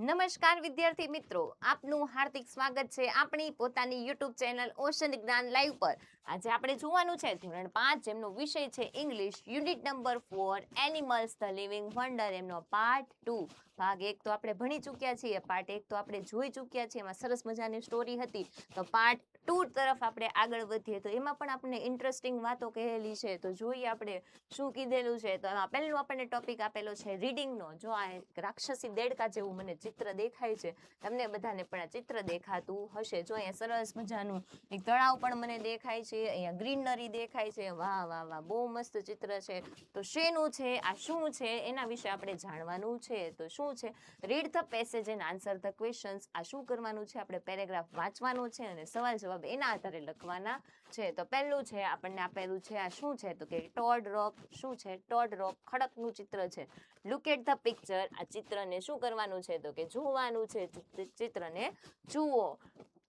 નમસ્કાર વિદ્યાર્થી મિત્રો, આપનું હાર્દિક સ્વાગત છે આપણી પોતાની યુટ્યુબ ચેનલ ઓશન જ્ઞાન લાઈવ પર. આજે આપણે જોવાનું છે ધોરણ 5, જેમનો વિષય છે English, unit number 4, animals the living wonder, એમનો પાર્ટ 2. ભાગ 1 તો આપણે ભણી ચૂક્યા છીએ, પાર્ટ 1 તો આપણે જોઈ ચૂક્યા છીએ, એમાં સરસ મજાની સ્ટોરી હતી. તો પાર્ટ 2 તરફ આપણે આગળ વધીએ તો એમાં પણ આપણને ઇન્ટરેસ્ટિંગ વાતો કહેલી છે. તો જોઈએ આપણે શું કીધેલું છે. તો એમાં પહેલું આપણને ટોપિક આપેલો છે રીડિંગનો. જો આ રાક્ષસી દેડકા જેવું મને ચિત્ર દેખાય છે, તમને બધાને પણ આ ચિત્ર દેખાતું હશે. જો અહીંયા સરસ મજાનું એક તળાવ પણ મને દેખાય છે, અહીંયા ગ્રીનરી દેખાય છે. વાહ વાહ વાહ, બહુ મસ્ત ચિત્ર છે. તો શેનું છે, આ શું છે, એના વિશે આપણે જાણવાનું છે. તો શું છે, read the passage and answer the questions. આ શું કરવાનું છે, આપણે પેરેગ્રાફ વાંચવાનો છે અને સવાલ જવાબ એના આધારે લખવાના છે. તો પહેલું છે આપણને આપેલું છે, આ શું છે, તો કે ટોડ રોક. શું છે? ટોડ રોક, ખડકનું ચિત્ર છે. Look at the picture. આ ચિત્રને શું કરવાનું છે, તો કે જોવાનું છે. ચિત્રને જુઓ.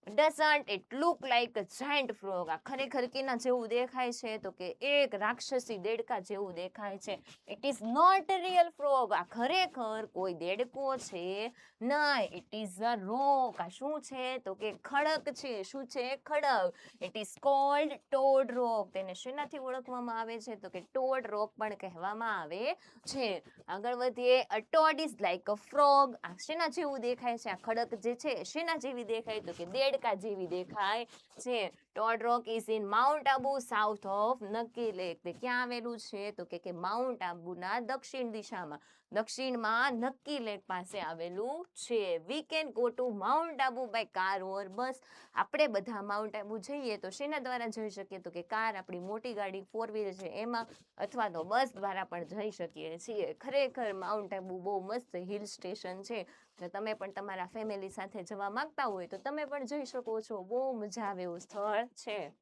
Doesn't it look like a giant frog? આ ખરેખર કેના જેવું દેખાય છે, તો કે એક રાક્ષસી દેડકા જેવું દેખાય છે. It is not a real frog. આ ખરેખર કોઈ દેડકો છે નહીં. It is a rock. આ શું છે, તો કે ખડક છે. શું છે? ખડક. It is called toad rock. તેને શેનાથી ઓળખવામાં આવે છે, તો કે toad rock પણ કહેવામાં આવે છે. આગળ વધીએ. A toad is like a frog. આ શેના જેવું દેખાય છે? આ ખડક જે છે શેના જેવી દેખાય, તો કે દેડકા જેવી દેખાય છે. Tod Rock is in Mount Abu south of Nakki lake. તે ક્યાં આવેલું છે, તો કે માઉન્ટ આબુના દક્ષિણ દિશામાં, દક્ષિણમાં નક્કી લેક પાસે આવેલું છે. We can go to Mount Abu by car or bus. આપણે બધા માઉન્ટ આબુ જઈએ તો શેના દ્વારા જઈ શકીએ, તો કે કાર, આપણી મોટી ગાડી 4 વ્હીલર છે એમાં, અથવા તો બસ દ્વારા પણ જઈ શકીએ છીએ. ખરેખર માઉન્ટ આબુ બહુ મસ્ત હિલ સ્ટેશન છે. તો તમે પણ તમારા ફેમિલી સાથે જવા માંગતા હોય તો તમે પણ જઈ શકો છો. બહુ મજા આવે એવું સ્થળ છે.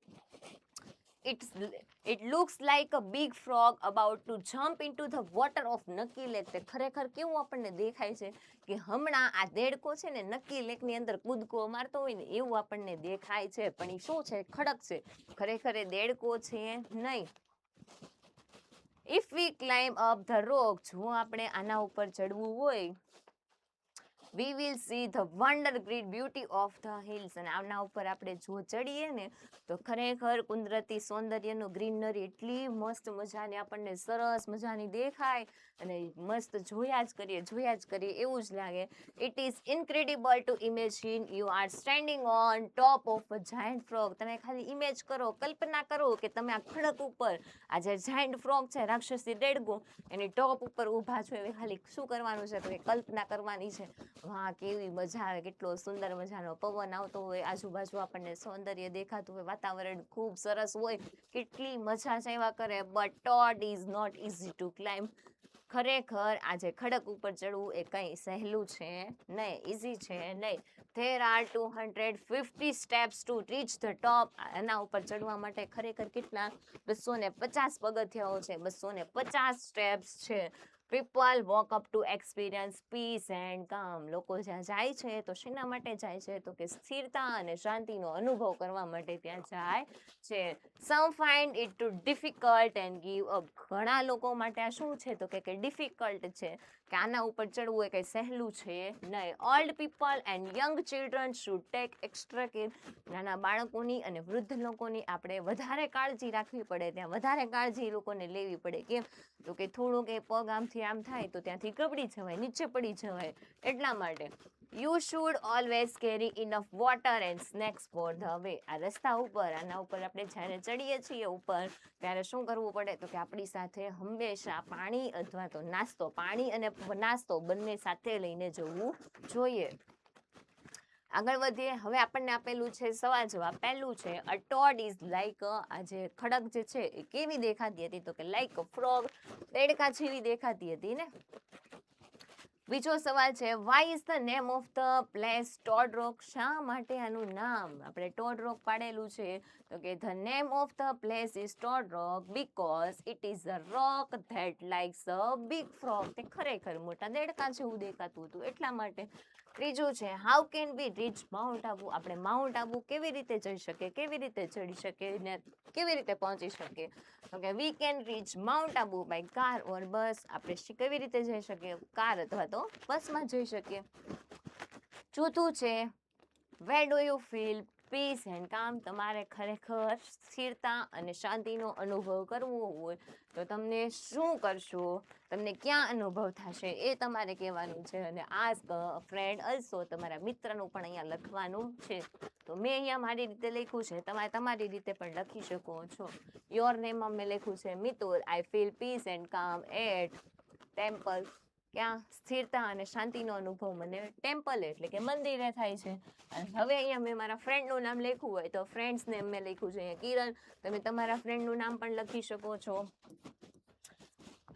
It looks like a big frog about to jump into the water of નક્કી લેક. તે ખરેખર કેવું આપણને દેખાય છે કે હમણાં આ દેડકો છે ને નક્કી લેકની અંદર કૂદકો મારતો હોય ને એવું આપણને દેખાય છે. પણ એ શું છે? ખડક છે. ખરેખર એ દેડકો છે નહીં. If we climb up the rock, જો આપણે આના ઉપર ચડવું હોય, we will see the wonder great beauty of the hills. અને આના ઉપર આપણે જો ચડીએ ને તો ખરેખર કુદરતી સૌંદર્યનું ગ્રીનરી એટલી મસ્ત મજાની આપણને સરસ મજાની દેખાય અને મસ્ત જોયા જ કરીએ એવું જ લાગે. It is incredible to imagine you are standing on top of a giant frog. તમે ખાલી ઇમેજ કરો, કલ્પના કરો કે તમે આ ખડક ઉપર, આ જે giant frog છે, રાક્ષસી દેડકો, એની ટોપ ઉપર ઊભા છો. એવી ખાલી શું કરવાનું છે, તો કલ્પના કરવાની છે. વાહ, કેવી મજા આવે. કેટલો સુંદર મજાનો પવન આવતો હોય, આજુબાજુ આપણને સૌંદર્ય દેખાતું હોય, વાતાવરણ ખૂબ સરસ હોય, કેટલી મજા આવ્યા કરે. But toad is not easy to climb. ખરેખર આજે ખડક ઉપર ચડવું એ કંઈ સહેલું છે નહીં, ઇઝી છે નહીં. There are 250 steps to reach the top. એના ઉપર ચડવા માટે ખરેખર કેટલા? 250 પગથિયાઓ છે, 250 સ્ટેપ્સ છે. People walk up to experience peace and calm. લોકો જ્યાં જાય છે તો શેના માટે જાય છે, તો કે સ્થિરતા અને શાંતિનો અનુભવ કરવા માટે ત્યાં જાય છે. Some find it too difficult and give up. ઘણા લોકો માટે આ શું છે, તો કે ડિફિકલ્ટ છે, કે આના ઉપર ચડવું એ કંઈ સહેલું છે નહીં. Old people and young children should take extra care. નાના બાળકોની અને વૃદ્ધ લોકોની આપણે વધારે કાળજી રાખવી પડે, ત્યાં વધારે કાળજી લોકોને લેવી પડે. કેમ, તો કે થોડુંક એ પગ આમથી આમ થાય તો ત્યાંથી ગબડી જવાય, નીચે પડી જવાય. એટલા માટે you should always carry enough water and snacks for the way. આ રસ્તા ઉપર, આના ઉપર આપણે જ્યારે ચડીએ છીએ ઉપર, ત્યારે શું કરવું પડે, તો કે આપણી સાથે હંમેશા પાણી અથવા તો નાસ્તો, પાણી અને નાસ્તો બંને સાથે લઈને જવું જોઈએ. આગળ વધીએ. હવે આપણને આપેલું છે સવાલ જવાબ. પહેલું છે, અ ટોડ ઇઝ લાઈક, આ જે ખડક જે છે એ કેવી દેખાતી હતી, તો કે લાઈક અ ફ્રોગ, દેડકા જેવી દેખાતી હતી ને. બીજો સવાલ છે, why is the name of the place Toad Rock. શા માટે આનું નામ આપણે ટોડ રોક પાડેલું છે, તો કે the name of the place is Tod rock because it is a rock that likes a big frog. તે ખરેખર મોટા દેડકા જેવું દેખાતું હતું એટલા માટે. ત્રીજું છે, how can be reach mount Abu. આપણે માઉન્ટ આબુ કેવી રીતે જઈ શકીએ, કેવી રીતે ચડી શકીએ ને કેવી રીતે પહોંચી શકીએ, તો કે we can reach mount Abu by car or bus. આપણે કેવી રીતે જઈ શકીએ, કાર અથવા તો બસમાં જઈ શકીએ. ચોથું છે where do you feel peace and calm? તમારે ખરેખર સ્થિરતા અને શાંતિનો અનુભવ કરવો હોય તો તમને શું કરશો, તમને ક્યાં અનુભવ થશે એ તમારે કહેવાનું છે. અને આસ્ક અ ફ્રેન્ડ અલ્સો, તમારા મિત્રનું પણ અહીંયા લખવાનું છે. તો મેં અહીંયા મારી રીતે લખ્યું છે, તમારે તમારી રીતે પણ લખી શકો છો. યોર નેમમાં મેં લખ્યું છે Mitul, I feel peace and calm at temple. ક્યાં સ્થિરતા અને શાંતિનો અનુભવ મને ટેમ્પલ એટલે કે મંદિરે થાય છે. અને હવે અહીંયા મેં મારા ફ્રેન્ડનું નામ લખ્યું હોય તો ફ્રેન્ડ્સ નેમ મેં લખ્યું છે અહીંયા કિરણ. તમે તમારા ફ્રેન્ડનું નામ પણ લખી શકો છો.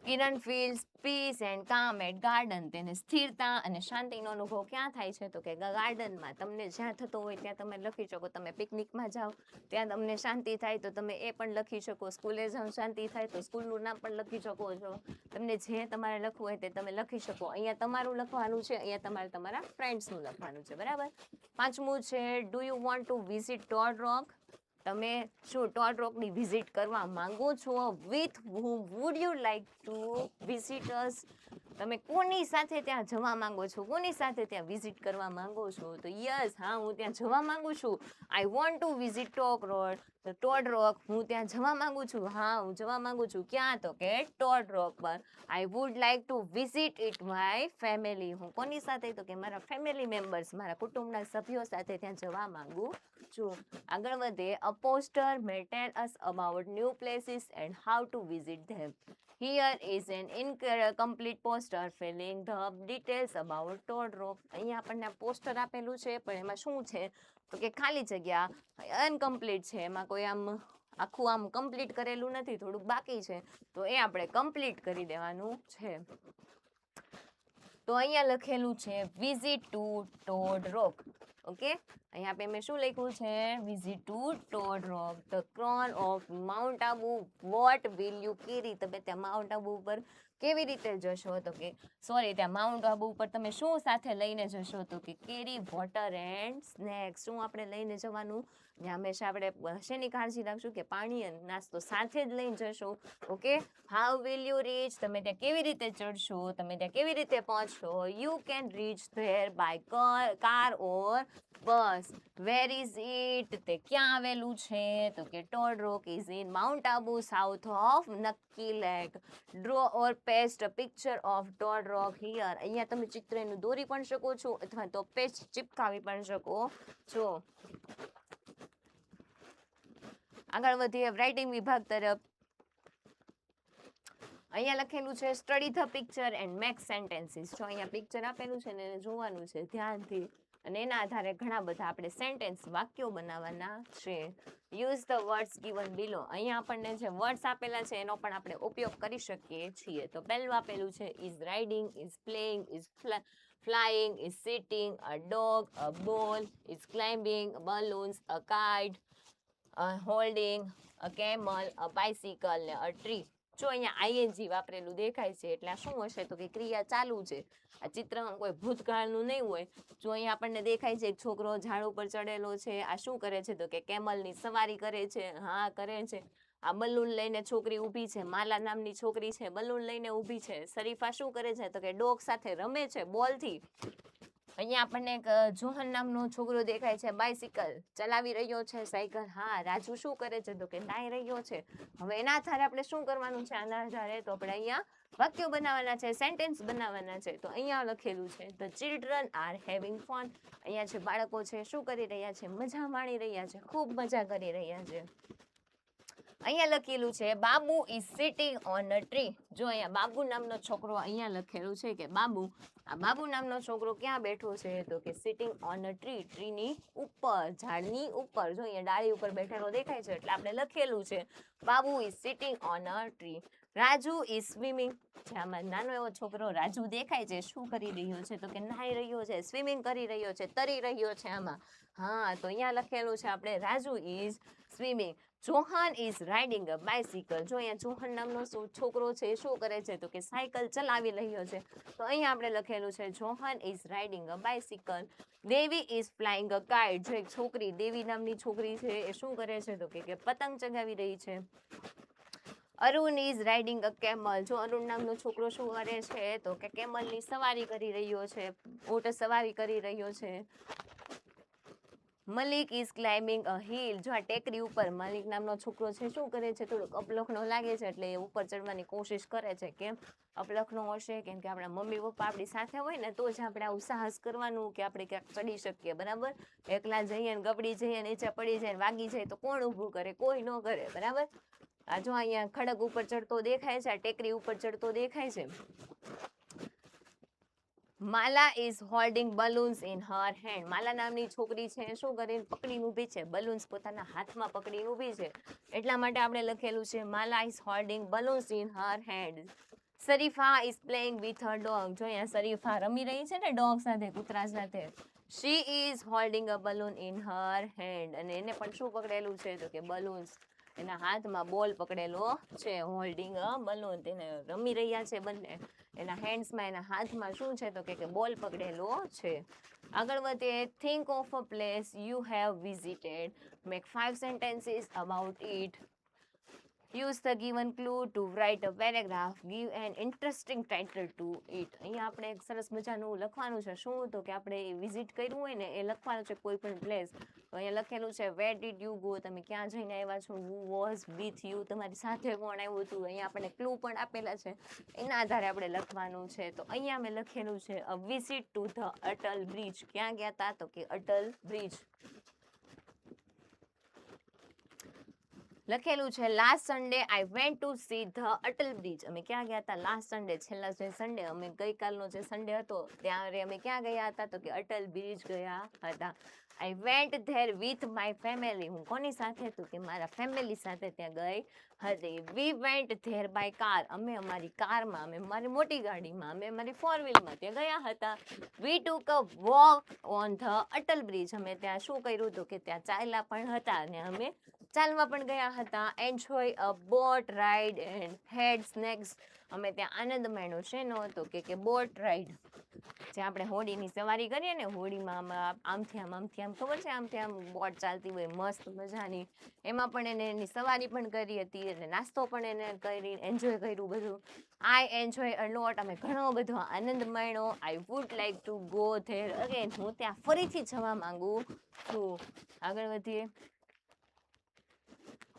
કિરણ feels piece and calm at garden. તેને સ્થિરતા અને શાંતિનો અનુભવ ક્યાં થાય છે તો કે ગાર્ડનમાં. તમને જ્યાં થતો હોય ત્યાં તમે લખી શકો. તમે પિકનિકમાં જાઓ ત્યાં તમને શાંતિ થાય તો તમે એ પણ લખી શકો. સ્કૂલે જાઓ શાંતિ થાય તો સ્કૂલનું નામ પણ લખી શકો છો. તમને જે તમારે લખવું હોય તે તમે લખી શકો. અહીંયા તમારું લખવાનું છે, અહીંયા તમારે તમારા ફ્રેન્ડ્સનું લખવાનું છે. બરાબર. પાંચમું છે do you want to visit Toad Rock? તમે શું ટોડ રોકની વિઝિટ કરવા માંગો છો? With whom would you like to visit us? તમે કોની સાથે ત્યાં જવા માંગો છો, કોની સાથે ત્યાં વિઝિટ કરવા માંગો છો? તો યસ, હા, હું ત્યાં જવા માંગુ છું. I want to visit Toad Rock. હું ત્યાં જવા માંગુ છું. હા, હું જવા માંગુ છું. ક્યાં તો કે ટોડ રોક પર. I would like to visit it my family. હું કોની સાથે તો કે મારા ફેમિલી મેમ્બર્સ, મારા કુટુંબના સભ્યો સાથે ત્યાં જવા માંગુ છું. આગળ વધે. અ poster may tell us about new places and how to visit them. Here is an incomplete poster filling the details about Toad Rock. અહીંયા આપણને પોસ્ટર આપેલું છે પણ એમાં શું છે તો કે ખાલી જગ્યા અનકમ્પ્લીટ છે. એમાં કોઈ આમ આખું આમ કમ્પ્લીટ કરેલું નથી, થોડુંક બાકી છે. તો એ આપણે કમ્પ્લીટ કરી દેવાનું છે. તો અહીંયા લખેલું છે visit to Tod rock. Okay, અહીંયા આપણે મેં શું લખ્યું છે? Visit to Tod rock, the krone of mount Abu. What will you કેરી? તમે ત્યાં માઉન્ટ આબુ ઉપર કેવી રીતે જશો તો કે ત્યાં માઉન્ટ આબુ ઉપર તમે શું સાથે લઈને જશો તો કે કેરી વોટર એન્ડ સ્નેક્સ. શું આપણે લઈને જવાનું? હંમેશા આપણે શેની કાળજી રાખશું કે પાણી અને નાસ્તો સાથે જ લઈને જશો. Okay, how will you reach? તમે ત્યાં કેવી રીતે ચડશો, તમે ત્યાં કેવી રીતે પહોંચશો? You can reach there by car or bus. Where is it? તે ક્યાં આવેલું છે તો કે Toad Rock is in Mount Abu south of Nakki Lake. Draw or paste a picture of Toad Rock here. અહીંયા તમે ચિત્ર એનું દોરી પણ શકો છો અથવા તો પેસ્ટ ચિપકાવી પણ શકો છો. આગળ વધીએ રાઇટિંગ વિભાગ તરફ. અહીંયા લખેલું છે study the picture and make sentences. જો અહીંયા પિક્ચર આપેલું છે ને એને જોવાનું છે ધ્યાનથી અને એના આધારે ઘણા બધા આપણે સેન્ટેન્સ વાક્યો બનાવવાના છે. Use the words given below. અહીંયા આપણને જે વર્ડ્સ આપેલા છે એનો પણ આપણે ઉપયોગ કરી શકીએ છીએ. તો પહેલું આપેલું છે is riding, is playing, is flying, is sitting, a dog, a ball, is climbing, balloons, a kite, holding, a camel, a bicycle ને a tree. જો અહીંયા આઈએનજી વાપરેલું દેખાય છે એટલે આ શું હશે તો કે ક્રિયા ચાલુ છે. આ ચિત્રમાં કોઈ ભૂતકાળનું નહીં હોય. જો અહીંયા આપણને દેખાય છે એક છોકરો ઝાડ ઉપર ચડેલો છે. આ શું કરે છે તો કે કેમલની સવારી કરે છે. હા, કરે છે. આ બલૂન લઈને છોકરી ઊભી છે. માલા નામની છોકરી છે, બલૂન લઈને ઊભી છે. શરીફા શું કરે છે તો કે ડોગ સાથે રમે છે બોલથી. અહીંયા આપણને એક જોહન નામનો છોકરો દેખાય છે, બાઇસિકલ ચલાવી રહ્યો છે, સાયકલ. હા, રાજુ શું કરે છે તો કે નાઈ રહ્યો છે. હવે એના આધારે આપણે શું કરવાનું છે? આના આધારે તો આપણે અહીંયા વાક્યો બનાવવાના છે, સેન્ટેન્સ બનાવવાના છે. તો અહીંયા લખેલું છે the children are having fun. અહીંયા છે બાળકો છે શું કરી રહ્યા છે? મજા માણી રહ્યા છે, ખૂબ મજા કરી રહ્યા છે. અહીંયા લખેલું છે Babu is sitting on a tree. જો અહીંયા બાબુ નામનો છોકરો અહીંયા લખેલું છે કે બાબુ, આ બાબુ નામનો છોકરો ક્યાં બેઠો છે તો કે સિટિંગ ઓન અ ટ્રી. ટ્રીની ઉપર, ઝાડની ઉપર. જો અહીંયા ડાળી ઉપર બેઠેલો દેખાય છે એટલે આપણે લખેલું છે Babu is sitting on a tree. Raju is swimming. આમાં નાનો એવો છોકરો રાજુ દેખાય છે, શું કરી રહ્યો છે તો કે નાહી રહ્યો છે, સ્વિમિંગ કરી રહ્યો છે, તરી રહ્યો છે આમાં. હા, તો અહીંયા લખેલું છે આપણે Raju is swimming. John is riding a bicycle. જો અહીંયા જોહન નામનો છોકરો છે એ શું કરે છે તો કે સાયકલ ચલાવી રહ્યો છે. તો અહીંયા આપણે લખેલું છે John is riding a bicycle. Devi is flying a kite. જો એક છોકરી, દેવી નામની છોકરી છે એ શું કરે છે તો કે પતંગ ચગાવી રહી છે. Arun is riding a camel. જો અરુણ નામનો છોકરો શું કરે છે તો કે કેમલની સવારી કરી રહ્યો છે, ઊંટ સવારી કરી રહ્યો છે. Malik is climbing a hill. જો આ ટેકરી ઉપર મલિક નામનો છોકરો છે શું કરે છે, થોડોક અપલખનો લાગે છે એટલે એ ઉપર ચડવાની કોશિશ કરે છે. કેમ અપલખનો હશે? કેમ કે આપણા મમ્મી પપ્પા આપણી સાથે હોય ને તો જ આપણે આવું સાહસ કરવાનું કે આપણે ક્યાંક ચડી શકીએ, બરાબર. એકલા જઈએ ને ગબડી જઈએ, નીચે પડી જાય, વાગી જાય તો કોણ ઊભું કરે? કોઈ ન કરે, બરાબર. આ જો અહીંયા ખડક ઉપર ચડતો દેખાય છે, આ ટેકરી ઉપર ચડતો દેખાય છે. Mala is holding balloons in her hand. Mala નામની છોકરી છે શું કરીને પકડીને ઊભી છે, બલૂન્સ પોતાના હાથમાં પકડીને ઊભી છે. એટલા માટે આપણે લખેલું છે Mala is holding balloons in her hand. Sharifa is playing with her dog. જો અહીંયા શરીફા રમી રહી છે ને ડોગ સાથે, કૂતરા સાથે. She is holding a balloon in her hand. અને એને પણ શું પકડેલું છે તો કે બલૂન્સ. એના હાથમાં બોલ પકડેલો છે, હોલ્ડિંગ અ બલૂન. તેને રમી રહ્યા છે બંને. એના હેન્ડ્સમાં, એના હાથમાં શું છે તો કે બોલ પકડેલો છે. આગળ વધીએ. Think of a place you have visited. Make 5 sentences about it. Use the given clue to write a paragraph. Give an interesting title to it. અહીંયા આપણે એક સરસ મજાનું લખવાનું છે. શું તો કે આપણે વિઝિટ કર્યું હોય ને એ લખવાનું છે કોઈ પણ પ્લેસ. તો અહીંયા લખેલું છે where did you go. તમે ક્યાં જઈને આવ્યા છો. who was with you. તમારી સાથે કોણ આવ્યું હતું. અહીંયા આપણને ક્લુ પણ આપેલા છે, એના આધારે આપણે લખવાનું છે. તો અહીંયા મેં લખેલું છે a visit to the Atal bridge. ક્યાં ગયા હતા તો કે અટલ બ્રિજ. લખેલું છે last Sunday I went to see the Atal Bridge. અમે ક્યાં ગયા હતા લાસ્ટ સન્ડે, છેલ્લા જે સન્ડે, અમે ગઈકાલનો જે સન્ડે હતો ત્યારે અમે ક્યાં ગયા હતા તો કે અટલ બ્રિજ ગયા હતા. I went there with my family. હું કોની સાથે હતું કે મારા ફેમિલી સાથે ત્યાં ગઈ હતી. We went there by car. અમે અમારી કારમાં, અમે મારી મોટી ગાડીમાં, અમે અમારી 4-wheelમાં ત્યાં ગયા હતા. We took a walk on the Atal Bridge. અમે ત્યાં શું કર્યું હતું કે ત્યાં ચાલ્યા પણ હતા અને અમે ચાલવા પણ ગયા હતા. Enjoy a boat ride and had snacks. અમે ત્યાં આનંદ માણ્યો છે નો હતો કે બોટ રાઇડ, જે આપણે હોડીની સવારી કરીએ ને, હોડીમાં આમથી આમ ખબર છે, આમથી આમ બોટ ચાલતી હોય મસ્ત મજાની, એમાં પણ એને એની સવારી પણ કરી હતી અને નાસ્તો પણ એને કરી, એન્જોય કર્યું બધું. આઈ એન્જોય અ લોટ. અમે ઘણો બધો આનંદ માણ્યો. I would like to go there again. હું ત્યાં ફરીથી જવા માંગુ છું. આગળ વધીએ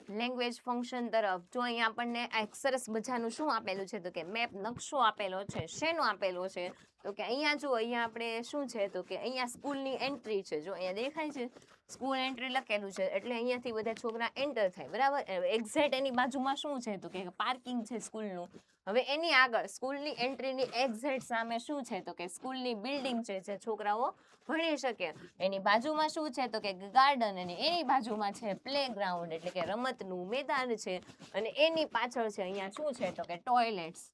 લેંગ્વેજ ફંક્શન તરફ. જો અહીંયા આપણને એક સરસ મજાનું શું આપેલું છે તો કે મેપ, નકશો આપેલો છે. શેનો આપેલો છે તો કે અહીંયા જો, અહીંયા આપણે શું છે તો કે અહીંયા સ્કૂલની એન્ટ્રી છે. જો અહીંયા દેખાય છે સ્કૂલ એન્ટ્રી લખેલું છે, એટલે અહીંયાથી બધા છોકરા એન્ટર થાય, બરાબર. એક્ઝેક્ટ એની બાજુમાં શું છે તો કે પાર્કિંગ છે સ્કૂલનું. હવે એની આગળ સ્કૂલની એન્ટ્રીની એક્ઝેક્ટ સામે શું છે તો કે સ્કૂલની બિલ્ડિંગ છે, જે છોકરાઓ ભણી શકે. એની બાજુમાં શું છે તો કે ગાર્ડન, અને એની બાજુમાં છે પ્લેગ્રાઉન્ડ એટલે કે રમતનું મેદાન છે. અને એની પાછળ છે અહીંયા શું છે તો કે ટોયલેટ્સ.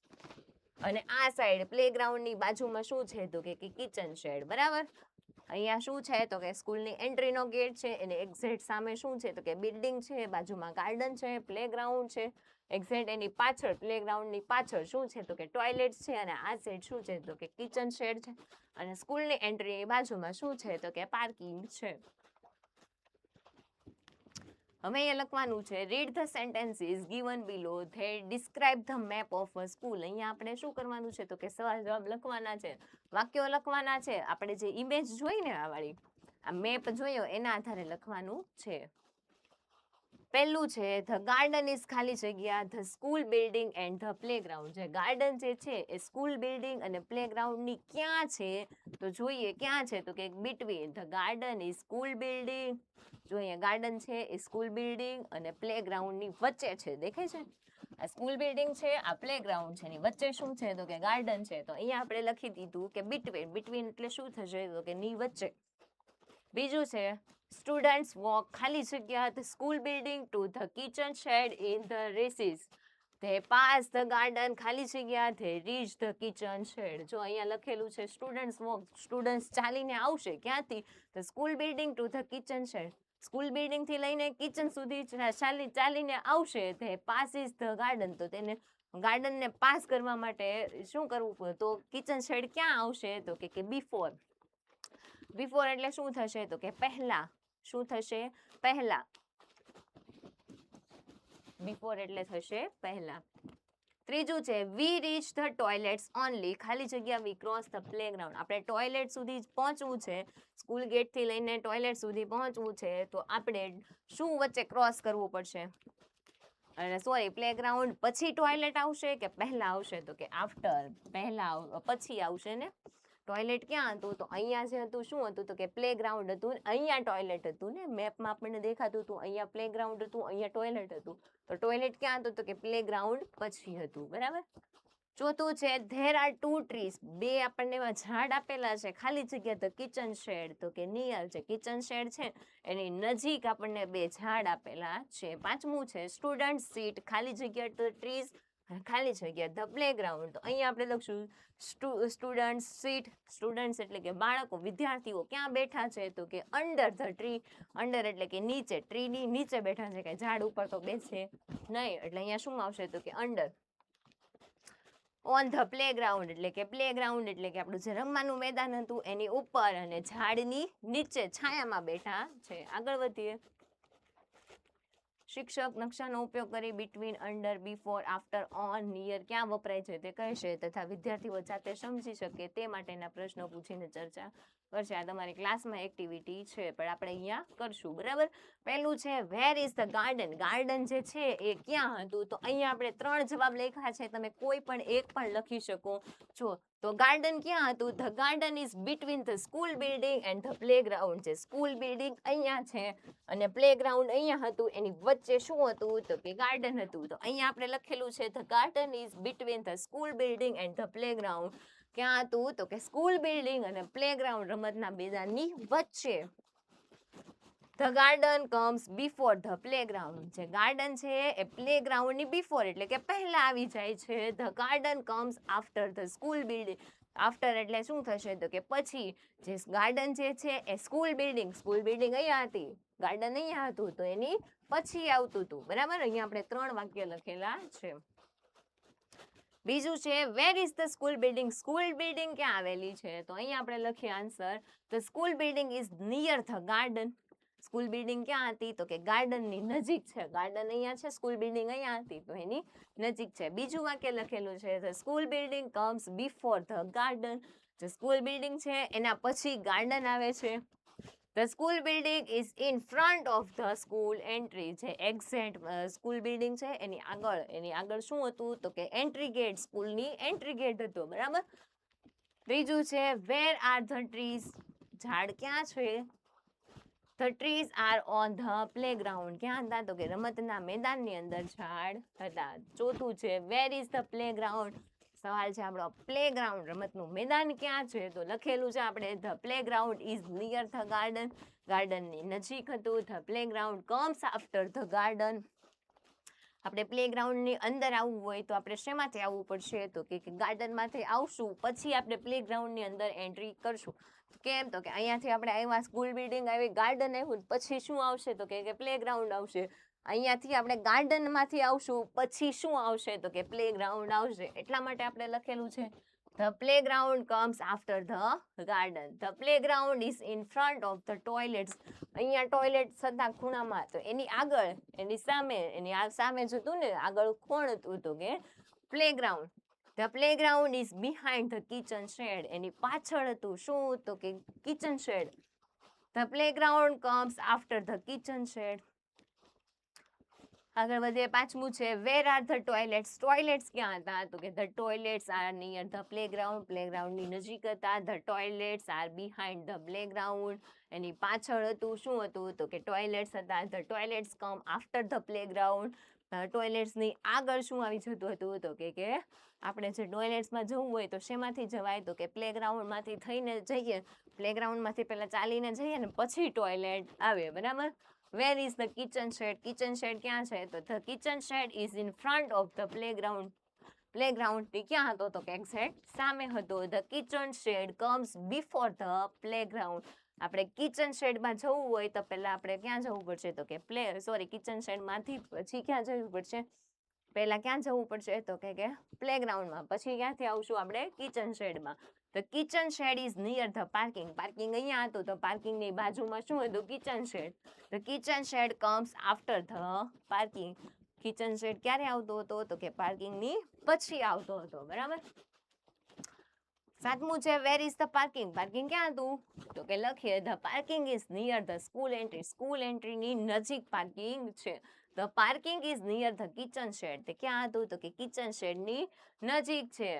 અને આ સાઈડ પ્લેગ્રાઉન્ડની બાજુમાં શું છે તો કે કિચન શેડ, બરાબર. અહીંયા શું છે તો કે સ્કૂલની એન્ટ્રીનો ગેટ છે, એને એક્ઝેક્ટ સામે શું છે તો કે બિલ્ડિંગ છે, બાજુમાં ગાર્ડન છે, પ્લેગ્રાઉન્ડ છે. એક્ઝેક્ટ એની પાછળ, પ્લેગ્રાઉન્ડની પાછળ શું છે તો કે ટોયલેટ છે, અને આ સાઈડ શું છે તો કે કિચન શેડ છે. અને સ્કૂલની એન્ટ્રીની બાજુમાં શું છે તો કે પાર્કિંગ છે. હવે અહીંયા લખવાનું છે read the sentences given below that describe the map of a school. અહીંયા આપણે શું કરવાનું છે તો કે સવાલ જવાબ લખવાના છે, વાક્યો લખવાના છે. આપણે જે ઇમેજ જોઈ ને આ વાળી, આ મેપ જોયો એના આધારે લખવાનું છે. પહેલું છે ધ ગાર્ડન ઇઝ ખાલી જગ્યા the school building and the playground. જે ગાર્ડન જે છે એ સ્કૂલ બિલ્ડિંગ અને પ્લેગ્રાઉન્ડની ક્યાં છે તો જોઈએ ક્યાં છે તો કે between. The garden is school building. જો અહીંયા ગાર્ડન છે એ સ્કૂલ બિલ્ડિંગ અને પ્લેગ્રાઉન્ડની વચ્ચે છે, દેખાય છે. આ સ્કૂલ બિલ્ડિંગ છે, આ પ્લેગ્રાઉન્ડ છે, એની વચ્ચે શું છે તો કે ગાર્ડન છે. તો અહીંયા આપણે લખી દીધું કે બિટવીન. બિટવીન એટલે શું થશે તો કે ની વચ્ચે. બીજું છે સ્ટુડન્ટ્સ વોક ખાલી જગ્યા the school building to the kitchen shed in the recess. They pass the garden ખાલી જગ્યા they reach the kitchen shed. જો અહીંયા લખેલું છે સ્ટુડન્ટ્સ વોક, સ્ટુડન્ટ્સ ચાલીને આવશે ક્યાંથી the school building to the kitchen shed. School building થી લઈને કિચન સુધી ચાલીને આવશે. They pass is the garden. તો તેને ગાર્ડનને પાસ કરવા માટે શું કરવું તો કિચન શેડ ક્યાં આવશે તો કે બિફોર. બિફોર એટલે શું થશે તો કે પહેલા. શું થશે પહેલા. બિફોર એટલે થશે પહેલા. ત્રીજું છે we reach the toilets only, ખાલી જગ્યા વી ક્રોસ ધ પ્લેગ્રાઉન્ડ, આપણે ટોયલેટ સુધી જ પહોંચવું છે, સ્કૂલ ગેટથી લઈને ટોયલેટ સુધી પહોંચવું છે, તો આપણે શું વચ્ચે ક્રોસ કરવું પડશે? અને સોરી, પ્લેગ્રાઉન્ડ પછી ટોયલેટ આવશે કે પહેલા આવશે? તો કે આફ્ટર, પહેલા પછી આવશે ને. ટોયલેટ ક્યાં હતું? તો અહીંયા જે હતું શું હતું? તો કે પ્લેગ્રાઉન્ડ હતું, અહીંયા ટોયલેટ હતું ને. મેપમાં આપણને દેખાતું હતું અહીંયા પ્લેગ્રાઉન્ડ હતું, અહીંયા ટોયલેટ હતું. તો ટોયલેટ ક્યાં હતું? તો કે પ્લેગ્રાઉન્ડ પછી હતું, બરાબર. ચોથું છે ધેર આર 2 ટ્રીઝ, બે આપણને એવા ઝાડ આપેલા છે, ખાલી જગ્યા ધ કિચન શેડ, તો કે નિયર છે કિચન શેડ છે એની નજીક આપણને બે ઝાડ આપેલા છે. પાંચમું છે સ્ટુડન્ટ સીટ, ખાલી જગ્યા ધ ટ્રીઝ, ખાલી જગ્યા ધ પ્લેગ્રાઉન્ડ, તો અહીંયા આપણે લખશું સ્ટુડન્ટ સીટ, સ્ટુડન્ટ્સ એટલે કે બાળકો, વિદ્યાર્થીઓ ક્યાં બેઠા છે? તો કે અંડર ધ ટ્રી, અંડર એટલે કે નીચે, ટ્રીની નીચે બેઠા છે, કે ઝાડ ઉપર તો બેસે નહીં, એટલે અહીંયા શું આવશે? તો કે અંડર. ઓન ધ પ્લેગ્રાઉન્ડ એટલે કે પ્લેગ્રાઉન્ડ એટલે કે આપણું જે રમવાનું મેદાન હતું એની ઉપર અને ઝાડની નીચે છાયામાં બેઠા છે. આગળ વધીએ. શિક્ષક નકશાનો ઉપયોગ કરી between, under, before, after, on, near ક્યાં વપરાય છે તે કહેશે તથા વિદ્યાર્થીઓ જાતે સમજી શકે તે માટેના પ્રશ્નો પૂછીને ચર્ચા કરશે. આ તમારી ક્લાસમાં એક્ટિવિટી છે પણ આપણે અહીંયા કરશું, બરાબર. પહેલું છે where is the garden, garden જે છે એ ક્યાં હતું? તો અહીંયા આપણે 3 જવાબ લખ્યા છે, તમે કોઈ પણ એક પણ લખી શકો છો. તો ગાર્ડન ક્યાં હતું? The garden is between the school building and the playground છે. સ્કૂલ બિલ્ડિંગ અહીંયા છે અને પ્લેગ્રાઉન્ડ અહીંયા હતું, એની વચ્ચે શું હતું? તો કે ગાર્ડન હતું. તો અહીંયા આપણે લખેલું છે the garden is between the school building and the playground. ક્યાં હતું? તો કે સ્કૂલ બિલ્ડિંગ અને પ્લેગ્રાઉન્ડ, રમતના મેદાનની વચ્ચે. The garden comes before the playground, જે ગાર્ડન છે એ પ્લેગ્રાઉન્ડની બિફોર એટલે કે પહેલા આવી જાય છે. The garden comes after the school building, after એટલે શું થશે? તો કે પછી. જે ગાર્ડન જે છે એ સ્કૂલ બિલ્ડિંગ અહીંયા હતી, ગાર્ડન અહીંયા હતું, તો એની પછી આવતું હતું, બરાબર. અહીંયા આપણે 3 વાક્ય લખેલા છે. બીજું છે where is the school building, school building ક્યાં આવેલી છે? તો અહીંયા આપણે લખીએ answer the school building is near the garden. School building ક્યાં હતી? તો કે ગાર્ડનની નજીક છે, ગાર્ડન અહીંયા છે, સ્કૂલ બિલ્ડિંગ અહીંયા હતી, તો એની નજીક છે. બીજું વાક્ય લખેલું છે the school building comes before the garden, જે સ્કૂલ બિલ્ડિંગ છે એના પછી ગાર્ડન આવે છે. The school building is in front of the school entry, જે એક્ઝેક્ટ સ્કૂલ બિલ્ડિંગ છે એની આગળ શું હતું? તો કે એન્ટ્રી ગેટ, સ્કૂલની એન્ટ્રી ગેટ હતો, બરાબર. ત્રીજું છે વેર આર ધ ટ્રીઝ, ઝાડ ક્યાં છે? The trees are on the playground, ક્યાં હતા? તો કે રમતના મેદાનની અંદર ઝાડ હતા. ચોથું છે વેર ઇઝ ધ પ્લેગ્રાઉન્ડ, સવાલ છે આપણો પ્લેગ્રાઉન્ડ, રમતનું મેદાન ક્યાં છે? તો લખેલું છે આપણે the playground is near the garden, ગાર્ડનની નજીક હતું. The playground comes after the garden, આપણે પ્લેગ્રાઉન્ડની અંદર આવવું હોય તો આપણે શેમાંથી આવવું પડશે? તો કે ગાર્ડનમાંથી આવશું પછી આપણે પ્લેગ્રાઉન્ડની અંદર એન્ટ્રી કરશું. કેમ? તો કે અહીંયાથી આપણે આવ્યા, સ્કૂલ બિલ્ડિંગ આવી, ગાર્ડન આવ્યું, પછી શું આવશે? તો કે પ્લેગ્રાઉન્ડ આવશે. અહીંયાથી આપણે ગાર્ડનમાંથી આવશું પછી શું આવશે? તો કે પ્લેગ્રાઉન્ડ આવશે. એટલા માટે આપણે લખેલું છે the playground comes after the garden. The playground is in front of the toilets, અહીંયા ટોયલેટ હતા ખૂણામાં, તો એની આગળ, એની સામે, એની સામે જ હતું ને, આગળ કોણ હતું? તો કે playground. The playground is behind the kitchen shed, એની પાછળ હતું શું? તો કે kitchen shed. The playground comes after the kitchen shed. આગળ વધીએ. પાંચમું છે where are the toilets, toilets ક્યાં હતા? તો કે the toilets are near the playground, પ્લેગ્રાઉન્ડની નજીક હતા. The toilets are behind the playground, એની પાછળ હતું શું હતું? તો કે ટોયલેટ્સ હતા. The toilets come after the playground, ટોયલેટ્સની આગળ શું આવી જતું હતું? તો કે આપણે જે ટોયલેટ્સમાં જવું હોય તો શેમાંથી જવાય? તો કે પ્લેગ્રાઉન્ડમાંથી થઈને જઈએ, પ્લેગ્રાઉન્ડમાંથી પહેલા ચાલીને જઈએ ને પછી ટોયલેટ આવે, બરાબર. Where is the kitchen shed, kitchen shed ક્યાં છે? તો the kitchen shed is in front of the playground, playground ક્યાં હતો? તો કે એક્ઝેક્ટ સામે હતો. The kitchen shed comes before the playground, આપણે કિચન શેડમાં જવું હોય તો પહેલા આપણે ક્યાં જવું પડશે? તો કે કિચન શેડમાંથી પછી ક્યાં જવું પડશે? પહેલા ક્યાં જવું પડશે? તો કે પ્લેગ્રાઉન્ડમાં, પછી ક્યાંથી આવશું આપણે? કિચન શેડમાં. The kitchen shed is near the parking, parking અહીંયા હતું તો પાર્કિંગની બાજુમાં શું હતું? Kitchen shed. The kitchen shed comes after the parking, kitchen shed ક્યારે આવતો હતો? તો કે પાર્કિંગની પછી આવતો હતો, બરાબર. સાતમું છે where is the parking? Parking ક્યાં હતું? તો કે લખીએ the parking is near the school entry. School એન્ટ્રીની નજીક પાર્કિંગ છે. The parking is near the kitchen shed. તે ક્યાં હતું? તો કે કિચન શેડની નજીક છે.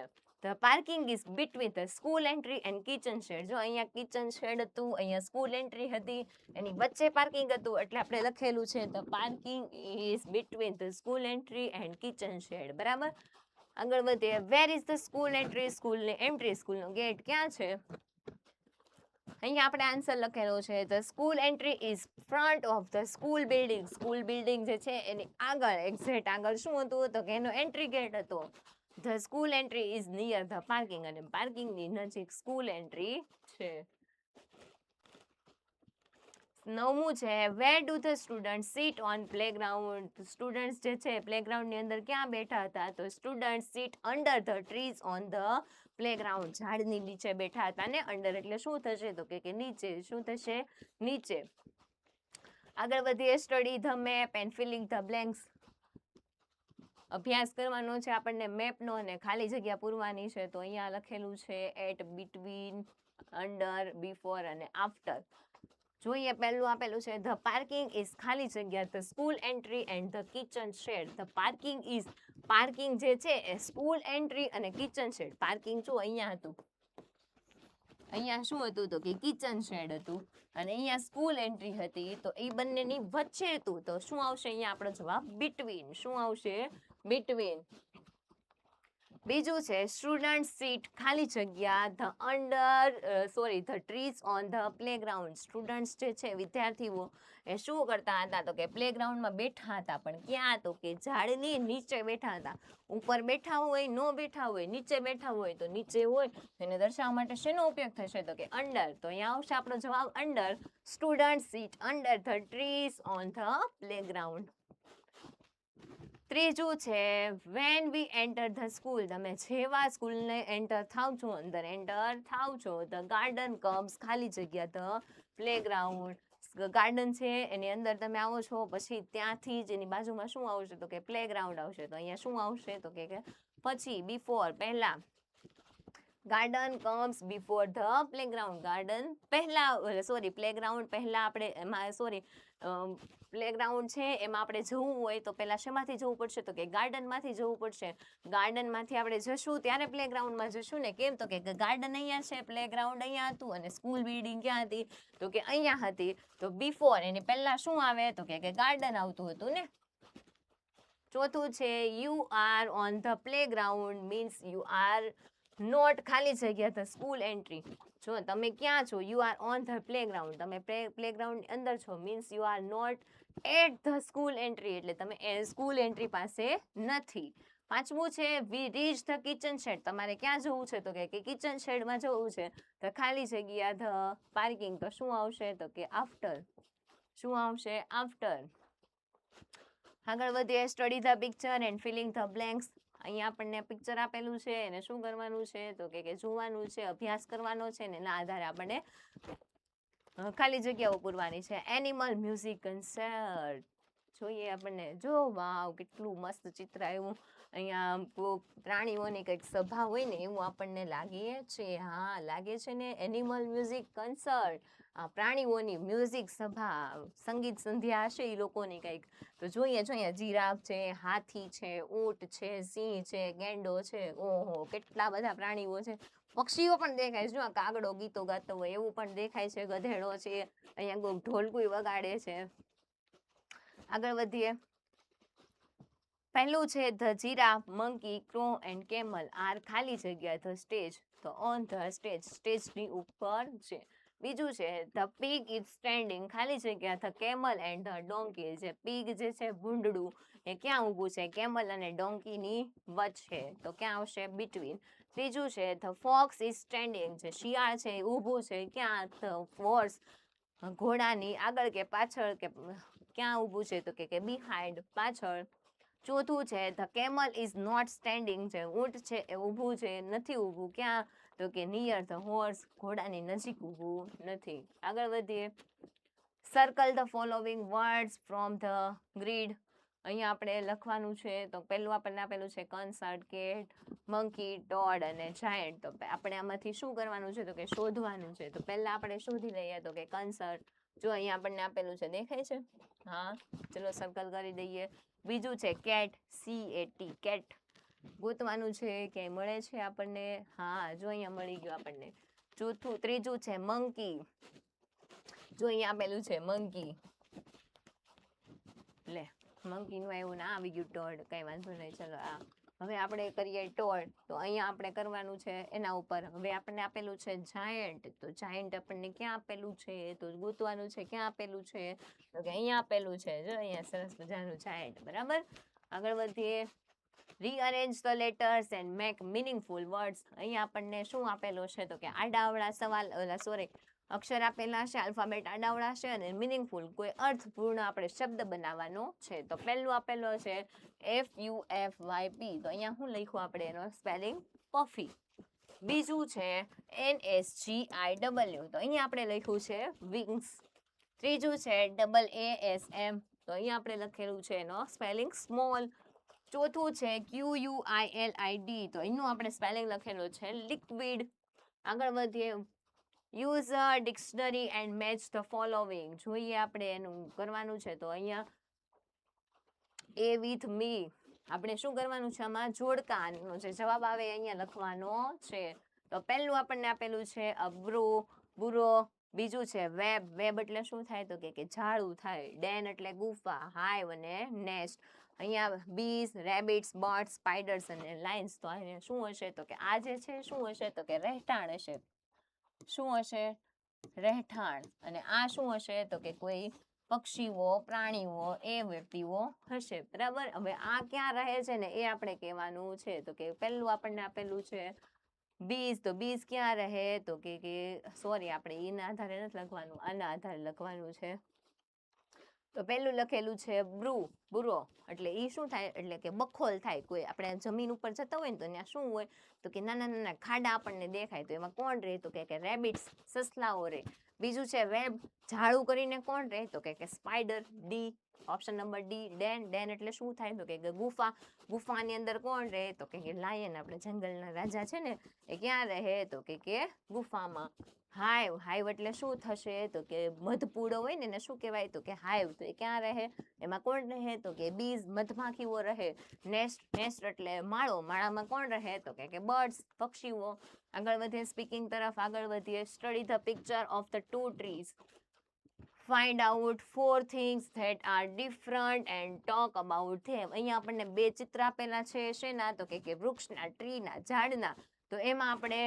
The parking is between the school entry and kitchen shed. જો અહીંયા કિચન શેડ હતું, અહીંયા સ્કૂલ એન્ટ્રી હતી, એની વચ્ચે પાર્કિંગ હતું, એટલે આપણે લખેલું છે the parking is between the school entry and kitchen shed, બરાબર. આગળ વધીએ where is the school entry? સ્કૂલની એન્ટ્રી, સ્કૂલનો ગેટ ક્યાં છે? અહીંયા આપણે આન્સર લખેલો છે the school entry is front of the school building. School building જે છે એની આગળ, એક્ઝેક્ટ આગળ શું હતું? તો કે એનો એન્ટ્રી ગેટ હતો. The school entry is near the parking, અને પાર્કિંગની નજીક સ્કૂલ એન્ટ્રી છે. નવમું છે where do the student sit on playground? Students જે છે પ્લેગ્રાઉન્ડની અંદર ક્યાં બેઠા હતા? તો student seat under the trees on the playground. ઝાડની નીચે બેઠા હતા, ને અંડર એટલે શું થશે? તો કે નીચે. શું થશે? નીચે. આગળ વધીએ study the map and filling the blanks. અભ્યાસ કરવાનો છે આપણને મેપનો, અને ખાલી જગ્યા પૂરવાની છે. તો અહીંયા લખેલું છે એટ, બિટવીન, અંડર, બિફોર અને આફ્ટર. જોઈએ પહેલું આપેલું છે ધ પાર્કિંગ ઇઝ ખાલી જગ્યા the school entry and the kitchen shed. The parking is, parking જે છે એ સ્કૂલ એન્ટ્રી અને કિચન શેડ. પાર્કિંગ શું અહીંયા હતું, અહીંયા શું હતું? તો કે કિચન શેડ હતું, અને અહીંયા સ્કૂલ એન્ટ્રી હતી. તો એ બંનેની વચ્ચે હતું. તો શું આવશે અહીંયા આપણો જવાબ? બિટવીન. શું આવશે? બિટવીન. બીજું છે સ્ટુડન્ટ સીટ ખાલી જગ્યા the the trees on the playground. Students જે છે વિદ્યાર્થીઓ એ શું કરતા હતા? તો કે પ્લેગ્રાઉન્ડમાં બેઠા હતા, પણ ક્યાં? તો કે ઝાડની નીચે બેઠા હતા. ઉપર બેઠા હોય, નો બેઠા હોય, નીચે બેઠા હોય, તો નીચે હોય એને દર્શાવવા માટે શેનો ઉપયોગ થશે? તો કે અંડર. તો અહીંયા આવશે આપણો જવાબ under. Student seat under the trees on the playground. ત્રીજું છે when we enter the school. તમે જેવા સ્કૂલને એન્ટર થાવ છો, અંદર એન્ટર થાવ છો, ધ ગાર્ડન કમ્સ ખાલી જગ્યા ધ પ્લેગ્રાઉન્ડ. ગાર્ડન છે એની અંદર તમે આવો છો, પછી ત્યાંથી જ એની બાજુમાં શું આવશે? તો કે પ્લેગ્રાઉન્ડ આવશે. તો અહીંયા શું આવશે? તો કે પછી, બિફોર, પહેલા. Garden comes before the playground. Garden પહેલા, સોરી, પ્લેગ્રાઉન્ડ પહેલા આપણે એમાં, સોરી, પ્લેગ્રાઉન્ડ છે એમાં આપણે જવું હોય તો પહેલા શેમાંથી જવું પડશે? તો કે ગાર્ડનમાંથી જવું પડશે. ગાર્ડનમાંથી આપણે જશું ત્યારે પ્લેગ્રાઉન્ડમાં જશું ને. કેમ? તો કે ગાર્ડન અહીંયા છે, પ્લેગ્રાઉન્ડ અહીંયા હતું, અને સ્કૂલ બિલ્ડિંગ ક્યાં હતી? તો કે અહીંયા હતી. તો બિફોર એની પહેલા શું આવે? તો કે ગાર્ડન આવતું હતું ને. ચોથું છે you are on the playground means you are not ખાલી જગ્યા ધ સ્કૂલ એન્ટ્રી. જો તમે ક્યાં છો? You are on the playground. તમે પ્લેગ્રાઉન્ડ અંદર છો, means you are not at the school entry. એટલે તમે સ્કૂલ એન્ટ્રી પાસે નથી. પાંચમું છે we reach the kitchen shed. તમારે ક્યાં જવું છે? તો કે કિચન શેડમાં જવું છે. તો ખાલી જગ્યા ધ પાર્કિંગ. તો શું આવશે? તો કે આફ્ટર. શું આવશે? આફ્ટર. આગળ વધીએ study the picture and filling the blanks. અહીંયા આપણને પિક્ચર આપેલું છે એને શું કરવાનું છે? તો કે જોવાનું છે, અભ્યાસ કરવાનો છે, ને એના આધારે આપણે ખાલી જગ્યાઓ પૂરવાની છે. Animal music concert. જોઈએ આપણને. જો વાવ, કેટલું મસ્ત ચિત્ર આવ્યું. અહીંયા પ્રાણીઓની કંઈક સભા હોય ને એવું આપણને લાગે છે. હા, લાગે છે ને. એનિમલ મ્યુઝિક કન્સર્ટ, પ્રાણીઓની મ્યુઝિક સભા, સંગીત સંધ્યા હશે એ લોકોની કંઈક. તો જોઈએ જીરાફ છે, હાથી છે, ઊંટ છે, સિંહ છે, ગેંડો છે. ઓહો, કેટલા બધા પ્રાણીઓ છે. પક્ષીઓ પણ દેખાય છે. જો કાગડો ગીતો ગાતો હોય એવું પણ દેખાય છે. ગધેડો છે, અહીંયા કોઈ ઢોલકું વગાડે છે. આગળ વધીએ. પહેલું છે the giraffe, monkey, crow and camel are ખાલી જગ્યા ધ સ્ટેજ. તો ઓન ધ સ્ટેજ, સ્ટેજની ઉપર છે. બીજું છે ધ પીગ ઇઝ સ્ટેન્ડિંગ ખાલી જગ્યા the camel and the donkey. જે પીગ જે છે ભૂંડડું એ ક્યાં ઊભું છે? કેમલ અને ડોંકીની વચ્ચે. તો ક્યાં આવશે? બિટવીન. ત્રીજું છે ધ ફોક્સ ઇઝ સ્ટેન્ડિંગ. જે શિયાળ છે એ ઊભું છે ક્યાં? ધ હોર્સ, ઘોડાની આગળ કે પાછળ, કે ક્યાં ઊભું છે? તો કે બિહાઇન્ડ, પાછળ. ચોથું છે the camel is not standing. જે ઊંટ છે એ ઊભું છે, નથી ઊભું. ક્યાં? તો કે નિયર ધ હોર્સ, ઘોડાની નજીક ઊભું નથી. આગળ વધીએ. Circle the following words from the grid. અહીંયા આપણે લખવાનું છે તો પહેલું આપણને આપેલું છે કન્સર્ટ, કેટ, મંકી, ટોડ અને જાયન્ટ. તો આપણે આમાંથી શું કરવાનું છે તો કે શોધવાનું છે. તો પહેલા આપણે શોધી લઈએ તો કે કન્સર્ટ. જો અહીંયા આપણને આપેલું છે, દેખાય છે? હા, ચલો સર્કલ કરી દઈએ. બીજું છે કેટ, CAT, કેટ ગોતવાનું છે, ક્યાંય મળે છે આપણને? હા, જો અહીંયા મળી ગયું આપણને. ત્રીજું છે મંકી. જો અહીંયા આપેલું છે મંકી. લે, મંકીનું આવ્યું ને આવી ગયું ટોડ. કઈ વાંધો નહીં, ચલો આ હવે આપણે કરીએ ટોડ. તો અહીંયા આપણે કરવાનું છે એના ઉપર. હવે આપણને આપેલું છે જાયન્ટ. તો જાયન્ટ આપણને ક્યાં આપેલું છે? તો ગોતવાનું છે ક્યાં આપેલું છે તો કે અહીંયા આપેલું છે. જો અહીંયા સરસ મજાનું જાયન્ટ. બરાબર, આગળ વધીએ. Rearrange the letters and make meaningful words. અહીંયા આપણને શું આપેલું છે તો કે આડાવડા સવાલ અક્ષર આપેલા છે, આલ્ફાબેટ આડાવડા છે અને મીનિંગફુલ કોઈ અર્થપૂર્ણ આપણે શબ્દ બનાવવાનો છે. તો પહેલું આપેલો છે FUFYP. તો અહીંયા શું લખ્યું આપણે એનો સ્પેલિંગ? પફી. બીજું છે NSGIW. તો અહીંયા આપણે લખ્યું છે વિંગ્સ. ત્રીજું છે AASM. તો અહીંયા આપણે લખેલું છે એનો સ્પેલિંગ સ્મોલ. ચોથું છે QUILID. તો એનું આપણે સ્પેલિંગ લખેલું છે લિક્વિડ. આગળ વધીએ. Use a dictionary and match the following. જોઈએ આપણે એનું કરવાનું છે. તો અહીંયા એ વિથ મી આપણે શું કરવાનું છે? આમાં જોડકાનો જે જવાબ આવે અહીંયા લખવાનો છે. તો પહેલું આપણને આપેલું છે અબ્રો, બુરો. બીજું છે વેબ. વેબ એટલે શું થાય તો કે ઝાડું થાય. ડેન એટલે ગુફા, હાઈવ અને નેસ્ટ. અહીંયા બીઝ, રેબિટ્સ, બર્ડ્સ, સ્પાઈડર્સ અને લાઇન્સ. તો અહીંયા શું હશે તો કે આ જે છે શું હશે તો કે રહેઠાણ હશે. શું હશે? રહેઠાણ. અને આ શું હશે તો કે કોઈ પક્ષીઓ, પ્રાણીઓ, એ વ્યક્તિઓ હશે. બરાબર, હવે આ ક્યાં રહે છે ને એ આપણે કહેવાનું છે. તો કે પહેલું આપણને આપેલું છે બીઝ. તો બીઝ ક્યાં રહે તો કે સોરી, આપણે એના આધારે નથી લખવાનું, આના આધારે લખવાનું છે. તો પહેલું લખેલું છે બુરો. એટલે એ શું થાય એટલે કે બખોલ થાય. કોઈ આપણે જમીન ઉપર જતા હોય ને તો ત્યાં શું હોય તો કે નાના નાના ખાડા આપણને દેખાય. તો એમાં કોણ રહે તો કે રેબિટ્સ, સસલાઓ રહે. બીજું છે વેબ. ઝાડું કરીને કોણ રહે તો કે spider, D. Option number D, den. Den એટલે શું થાય તો કે ગુફા. ગુફાની અંદર કોણ રહે તો કે લાયન, આપણે જંગલના રાજા છે ને એ ક્યાં રહે તો કે ગુફામાં. હાઈવ. હાઈવ એટલે શું થશે તો કે મધપૂડો હોય ને એને શું કહેવાય તો કે હાઈવ. તો એ ક્યાં રહે? એમાં કોણ રહે તો કે બીઝ, મધમાખીઓ રહે. નેસ્ટ. નેસ્ટ એટલે માળો. માળામાં કોણ રહે તો કે બર્ડ્સ, પક્ષીઓ. આગળ વધીએ સ્પીકિંગ તરફ. આગળ વધીએ. Study the picture of the 2 trees. Find out 4 things that are different and talk about them. અહીંયા આપણને 2 ચિત્ર આપેલા છે. શેના તો કે વૃક્ષના, ટ્રીના, ઝાડના. તો એમાં આપણે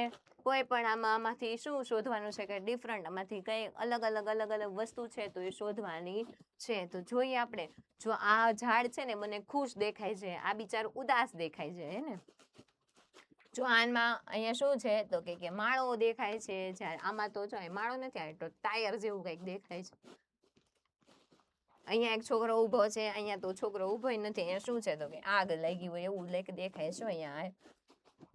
કોઈ પણ આમાંથી શું શોધવાનું છે કે ડિફરન્ટ, આમાંથી કઈ અલગ અલગ વસ્તુ છે તો એ શોધવાની છે. તો જોઈએ આપણે. જો આ ઝાડ છે ને મને ખુશ દેખાય છે, આ બિચારું ઉદાસ દેખાય છે, હે ને? જો આમાં અહીંયા શું છે તો કે માળો દેખાય છે. જ્યારે આમાં તો જો માળો નથી, આ તો ટાયર જેવું કંઈક દેખાય છે. અહીંયા એક છોકરો ઊભો છે, અહીંયા તો છોકરો ઊભો નથી. અહીંયા શું છે તો કે આગ લાગી હોય એવું દેખાય છે. અહીંયા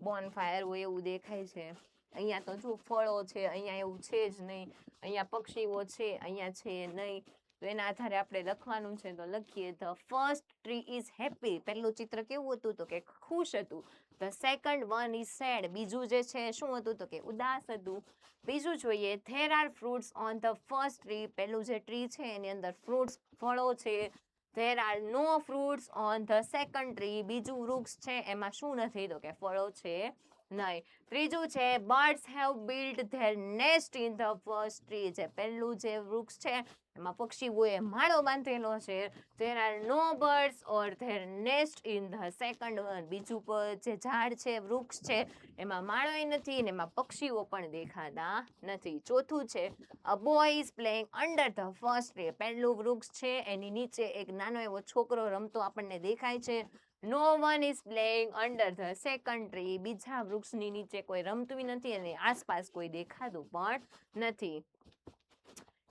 બોનફાયર હોય એવું દેખાય છે. અહીંયા તો જો ફળો છે, અહીંયા એવું છે જ નહીં. અહીંયા પક્ષીઓ છે, અહીંયા છે નહીં. તો એના આધારે આપણે લખવાનું છે. તો લખીએ the first tree is happy. પહેલું ચિત્ર કેવું હતું તો કે ખુશ હતું. The second one is sad. બીજું જે છે શું હતું તો કે ઉદાસ હતું. બીજું જોઈએ there are fruits on the first tree. પહેલું જે ટ્રી છે એની અંદર ફ્રૂટ્સ, ફળો છે. There are no fruits on the second tree. બીજું વૃક્ષ છે એમાં શું નથી તો કે ફળો છે નહીં. ત્રીજું છે birds have built there nest in the first tree. જે પહેલું જે વૃક્ષ છે એમાં પક્ષીઓએ માળો બાંધેલો છે. There are no birds or there nest in the second one. બીજું જે ઝાડ છે, વૃક્ષ છે એમાં માળોય નથી ને એમાં પક્ષીઓ પણ દેખાતા નથી. ચોથું છે a boy is playing under the first tree. પહેલું વૃક્ષ છે એની નીચે એક નાનો એવો છોકરો રમતો આપણને દેખાય છે. No one is playing under the second tree. બીજા વૃક્ષની નીચે કોઈ રમતું નથી અને આસપાસ કોઈ દેખાતું પણ નથી.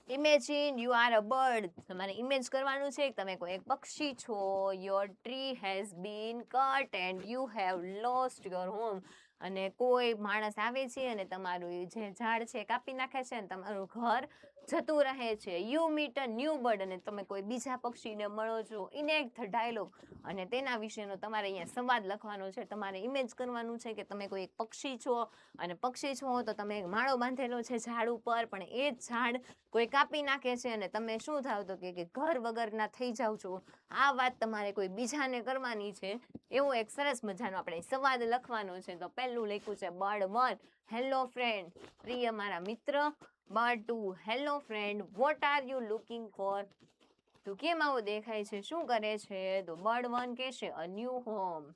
Imagine you are a bird. તમારે ઇમેજ કરવાનું છે તમે કોઈ એક પક્ષી છો. Your tree has been cut and you have lost your home. અને કોઈ માણસ આવે છે અને તમારું જે ઝાડ છે કાપી નાખે છે અને તમારું ઘર જતું રહે છે. You meet a new bird, અને તમે કોઈ બીજા પક્ષીને મળો છો. ઇનેક્ટ ધ ડાયલોગ, અને તેના વિશેનો તમારે અહીંયા સંવાદ લખવાનો છે. તમારે ઇમેજ કરવાનું છે કે તમે કોઈ એક પક્ષી છો, અને પક્ષી છો તો તમે એક માળો બાંધેલો છે ઝાડ ઉપર, પણ એ જ ઝાડ કોઈ કાપી નાખે છે અને તમે શું થાવ તો કે ઘર વગરના થઈ જાવ છો. આ વાત તમારે કોઈ બીજાને કરવાની છે. એવો એક સરસ મજાનો આપણે સંવાદ લખવાનો છે. તો પહેલું લખ્યું છે બર્ડ 1, હેલો ફ્રેન્ડ, પ્રિય મારા મિત્ર. Bird 2, hello friend, what are you looking for? તો કેમ આવો દેખાય છે, શું કરે છે? તો બર્ડ 1 કહેશે અ ન્યૂ હોમ.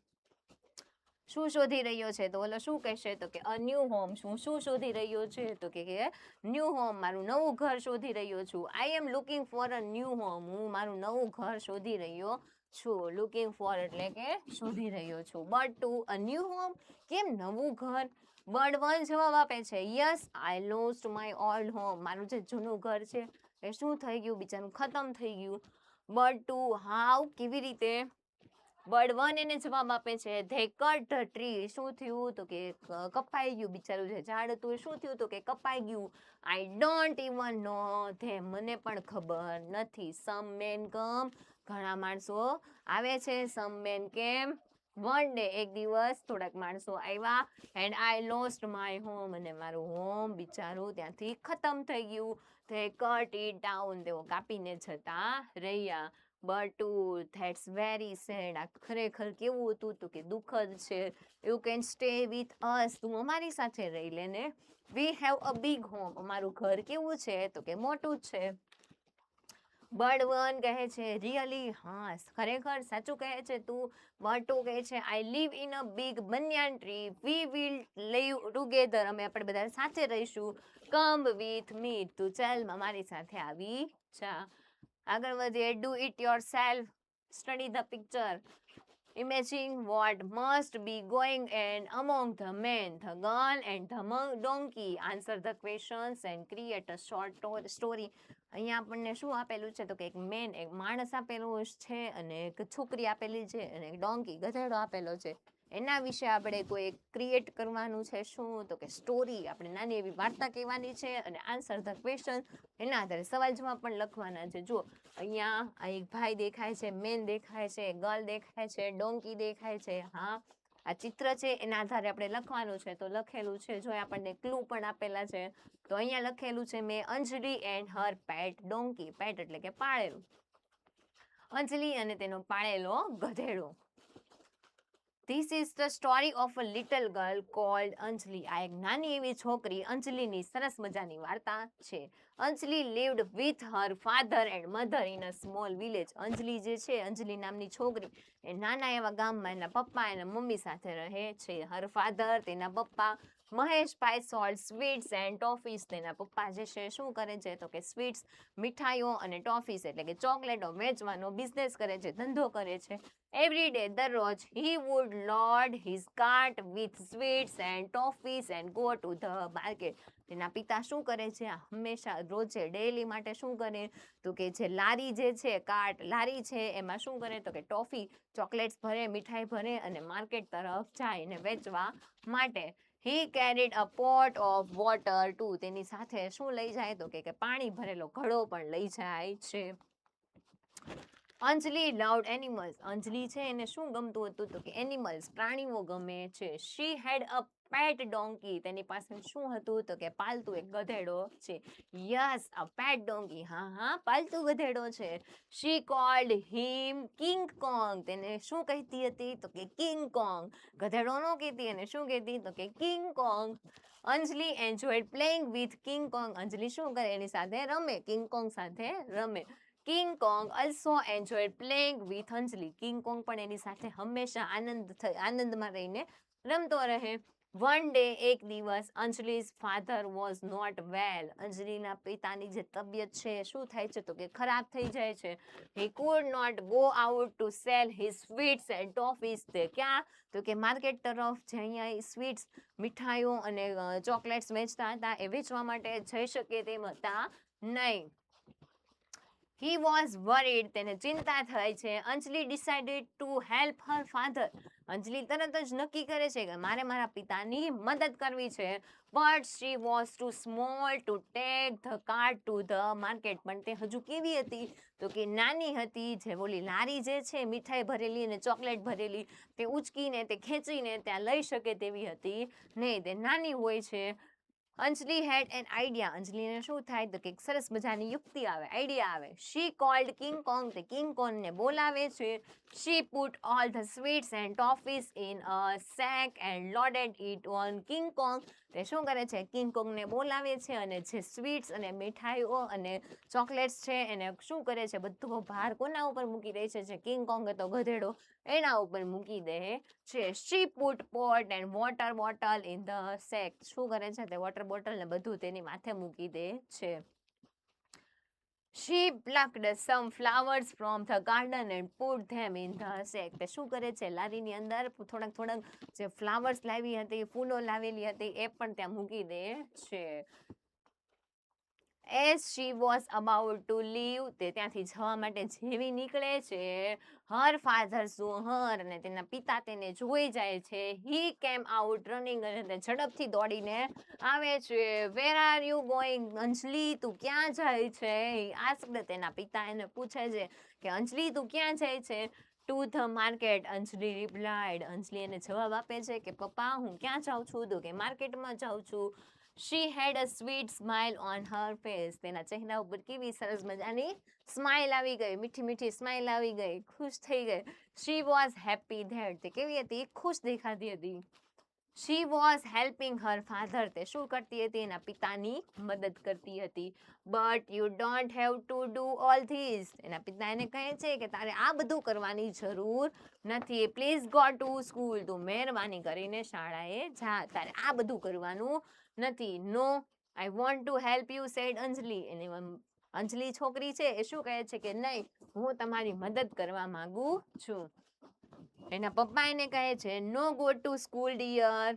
શું શોધી રહ્યો છે? તો ઓલો શું કહેશે તો કે અ ન્યૂ હોમ. શું શોધી રહ્યો છે? તો કે ન્યૂ હોમ, મારું નવું ઘર શોધી રહ્યો છું. I am looking for a new home, હું મારું નવું ઘર શોધી રહ્યો છું. લુકિંગ ફોર એટલે કે શોધી રહ્યો છું. બર્ડ 2, અ ન્યૂ હોમ, કેમ નવું ઘર? બર્ડ 1 જવાબ આપે છે yes, I lost my old home, મારું જે જૂનું ઘર છે એ શું થઈ ગયું, બિચારું ખતમ થઈ ગયું. બર્ડ 2, હાઉ, કેવી રીતે? બર્ડ 1 એને જવાબ આપે છે ધે કટ ધ ટ્રી, શું થયું તો કે કપાઈ ગયું, બિચારું જે ઝાડ હતું એ શું થયું તો કે કપાઈ ગયું. આઈ ડોન્ટ ઇવન નો ધેમ, મને પણ ખબર નથી. સમ મેન કમ, ઘણા માણસો આવે છે. સમ મેન કેમ, વન ડે, એક દિવસ થોડાક માણસો આવ્યા. And I lost my home, અને મારું હોમ બિચારું ત્યાંથી ખતમ થઈ ગયું. ધે કટ ઇટ ડાઉન, તેઓ કાપીને જતા રહ્યા. બર્ડ 2, ધેટ્સ વેરી સેડ, આ ખરેખર કેવું હતું તો કે દુઃખદ છે. You can stay with us, તું અમારી સાથે રહી લે ને. We have a big home, અમારું ઘર કેવું છે તો કે મોટું જ છે. બર્ડ 1 કહે છે રિયલી, હા ખરેખર સાચું કહે છે તું. બર્ડ 2 કહે છે I live in a big banyan tree, we will live together, અમે આપણે બધા સાથે રહીશું. કમ વિથ મી, તું ચાલ અમારી સાથે આવી જા. આગળ વધીએ. Do it yourself, study the picture, imagine what must be going and among the man, the girl and the donkey, answer the questions and create a short story. અહીંયા આપણને શું આપેલું છે તો કે એક મેન, એક માણસ આપેલું છે, અને એક છોકરી આપેલી છે, અને એક ડોંકી ગધેડો આપેલો છે. એના વિશે આપણે કોઈ ક્રિએટ કરવાનું છે. શું તો કે સ્ટોરી, આપણે નાની એવી વાર્તા કહેવાની છે, અને આન્સર ધ ક્વેશ્ચન, એના આધારે સવાલ જવાબ પણ લખવાના છે. જો અહીંયા આ એક ભાઈ દેખાય છે, મેન દેખાય છે, ગર્લ દેખાય છે, ડોંકી દેખાય છે. હા, આ ચિત્ર છે એના આધારે આપણે લખવાનું છે. તો લખેલું છે, જો આપણને ક્લુ પણ આપેલા છે. તો અહીંયા લખેલું છે મેં અંજલિ એન્ડ હર પેટ ડોંકી, પેટ એટલે કે પાળેલું, અંજલિ અને તેનો પાળેલો ગધેડો. This is the story of a little girl called Anjali, આ એક નાની એવી છોકરી અંજલિની સરસ મજાની વાર્તા છે. Anjali lived with her father and mother in a small village, Anjali જે છે, અંજલિ નામની છોકરી એ નાના એવા ગામમાં એના પપ્પા અને મમ્મી સાથે રહે છે. હર ફાધર, તેના પપ્પા, મહેશભાઈ સોલ્ડ સ્વીટ્સ એન્ડ ટોફીસ, તેના પપ્પા જે છે શું કરે છે તો કે સ્વીટ્સ, મીઠાઈઓ અને ટોફીસ એટલે કે ચોકલેટો વેચવાનો બિઝનેસ કરે છે, ધંધો કરે છે. એવરી ડે, દરરોજ, he would load his cart with sweets and toffees and go to the market. તેના પિતા શું કરે છે, હંમેશા રોજે ડેલી માટે શું કરે તો કે જે લારી જે છે, કાર્ટ લારી છે, એમાં શું કરે તો કે ટોફી ચોકલેટ્સ ભરે, મીઠાઈ ભરે, અને માર્કેટ તરફ જાય ને વેચવા માટે. He carried a pot of water too, તેની સાથે શું લઈ જાય તો કે પાણી ભરેલો ઘડો પણ લઈ જાય છે. અંજલિ લવ્ડ એનિમલ્સ, અંજલિ છે એને શું ગમતું હતું તો કે એનિમલ્સ, પ્રાણીઓ ગમે છે. શી હેડ અ પેટ ડોંકી, તેની પાસે શું હતું તો કે પાલતુ એક ગધેડો છે. યસ, અ પેટ ડોંકી, હા હા પાલતુ ગધેડો છે. શી કોલ્ડ હિમ કિંગ કોંગ, તેને શું કહેતી હતી તો કે કિંગ કોંગ, ગધેડો નો કહેતી, અને શું કહેતી તો કે King Kong. Anjali enjoyed playing with King Kong, Anjali શું કરે એની સાથે રમે, કિંગ કોંગ સાથે રમે. King Kong also enjoyed playing with Anjali, King Kong પણ એની સાથે હંમેશા આનંદમાં રહીને રમતો રહે. વન ડે, એક દિવસ, અંજલિ's ફાધર વોઝ નોટ વેલ, અંજલિના પિતાની જે તબિયત છે શું થાય છે તો કે ખરાબ થઈ જાય છે. He could not go out to sell his sweets and toffees, તે ક્યાં તો કે માર્કેટ તરફ, જે અહીંયા સ્વીટ્સ, મીઠાઈઓ અને ચોકલેટ્સ વેચતા હતા એ વેચવા માટે જઈ શકે તેમ હતા નહીં. હી વોઝ વરીડ, તેને ચિંતા થાય છે. Anjali decided to help her father, Anjali તરત જ નક્કી કરે છે કે મારે મારા પિતાની મદદ કરવી છે, but she was too small to take the cart to the market. પણ તે હજુ કેવી હતી, તો કે નાની હતી, જે ઓલી લારી જે છે મીઠાઈ ભરેલી અને ચોકલેટ ભરેલી, તે ઉચકીને તે ખેંચીને ત્યાં લઈ શકે તેવી હતી નહીં, તે નાની હોય છે. અંજલિ હેડ એન આઈડિયા. અંજલિને શું થાય, તો કે સરસ મજાની યુક્તિ આવે, આઈડિયા આવે. She called King Kong. તે કિંગ કોંગને બોલાવે છે. She put all the sweets and toffees in a sack and loaded it on King Kong. તે શું કરે છે, કિંગ કોંગને બોલાવે છે અને જે સ્વીટ્સ અને મીઠાઈઓ અને ચોકલેટ્સ છે એને શું કરે છે, બધો ભાર કોના ઉપર મૂકી દે છે, જે કિંગ કોંગ હતો ગધેડો એના ઉપર મૂકી દે છે. She put pot and water bottle in the sack. શું કરે છે, તે વોટર બોટલ ને બધું તેની માથે મૂકી દે છે. She plucked some flowers from the garden and put them in the sack. તે શું કરે છે, લારીની અંદર થોડાક જે ફ્લાવર્સ લાવી હતી, ફૂલો લાવેલી હતી એ પણ ત્યાં મૂકી દે છે. As she was about to leave, તે ત્યાંથી જવા માટે જેવી નીકળે છે, her father saw her, અને તેના પિતા તેને જોઈ જાય છે. He came out running, અને તે ઝડપથી દોડીને આવે છે. Where are you going, અંજલિ, તું ક્યાં જાય છે? He asked, તેના પિતા એને પૂછે છે કે અંજલિ તું ક્યાં જાય છે? To the market, Anjali replied. અંજલિ એને જવાબ આપે છે કે પપ્પા હું ક્યાં જાઉં છું, તો કે માર્કેટમાં જાઉં છું. She had a sweet smile on her face. તેના ચહેરા ઉપર કેવી સરસ મજાની સ્માઇલ આવી ગઈ, મીઠી મીઠી સ્માઇલ આવી ગઈ, ખુશ થઈ ગઈ. She was happy that. તે કેવી હતી, ખુશ દેખાતી હતી. She was helping her father. તે શું કરતી હતી, એના પિતાની મદદ કરતી હતી. But you don't have to do all this. એના પિતા એને કહે છે કે તારે આ બધું કરવાની જરૂર નથી. Please go to school. તું મહેરબાની કરીને શાળાએ જા, તારે આ બધું કરવાનું નથી. No, I want to help you, said અંજલિ. એને અંજલિ છોકરી છે એ શું કહે છે કે નહીં, હું તમારી મદદ કરવા માંગુ છું. એના પપ્પા એને કહે છે no go to school dear.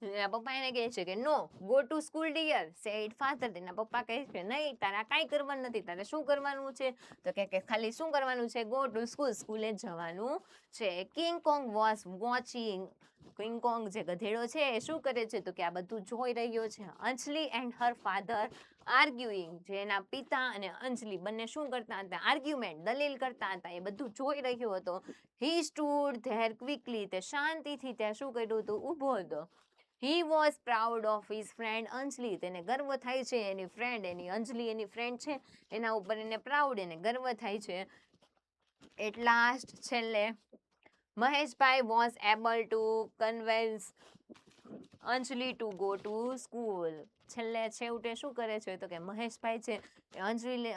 એના પપ્પા એને કહે છે કે no go to school dear, said father. તેના પપ્પા કહે છે નહીં, તારે કાંઈ કરવાનું નથી, તારે શું કરવાનું છે, તો કે ખાલી શું કરવાનું છે, ગો ટુ સ્કૂલ, સ્કૂલે જવાનું છે. King Kong was watching. King Kong જે ગધેડો છે એ શું કરે છે, તો કે આ બધું જોઈ રહ્યો છે. અંજલિ એન્ડ હર ફાધર આર્ગ્યુઇંગ. જે એના પિતા અને અંજલિ બંને શું કરતા હતા, આર્ગ્યુમેન્ટ, દલીલ કરતા હતા, એ બધું જોઈ રહ્યો હતો. He stood there quickly. તે શાંતિથી ત્યાં શું કર્યું હતું, ઊભો હતો. He was proud of his friend અંજલિ. તેને ગર્વ થાય છે એની ફ્રેન્ડ, એની અંજલિ એની ફ્રેન્ડ છે એના ઉપર એને પ્રાઉડ, એને ગર્વ થાય છે. At last, છેલ્લે, Maheshbhai was able to convince Anjali to go to school. છેવટે શું કરે છે, તો કે મહેશભાઈ છે એ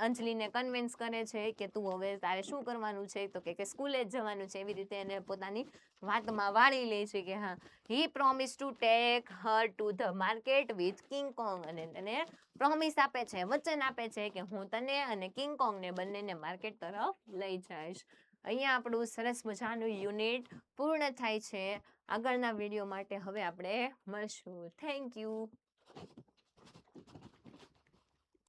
અંજલિને કન્વિન્સ કરે છે કે તું હવે તારે શું કરવાનું છે, તો કે સ્કૂલે જ જવાનું છે. એવી રીતે એને પોતાની વાતમાં વાળી લે છે કે હા. He promise to take her to the market with King Kong. અને તેને પ્રોમિસ આપે છે, વચન આપે છે કે હું તને અને કિંગ કોંગને બંનેને માર્કેટ તરફ લઈ જઈશ. અહીંયા આપણું સરસ મજાનું યુનિટ પૂર્ણ થાય છે. આગળના વિડીયો માટે હવે આપણે મળશું. Thank you.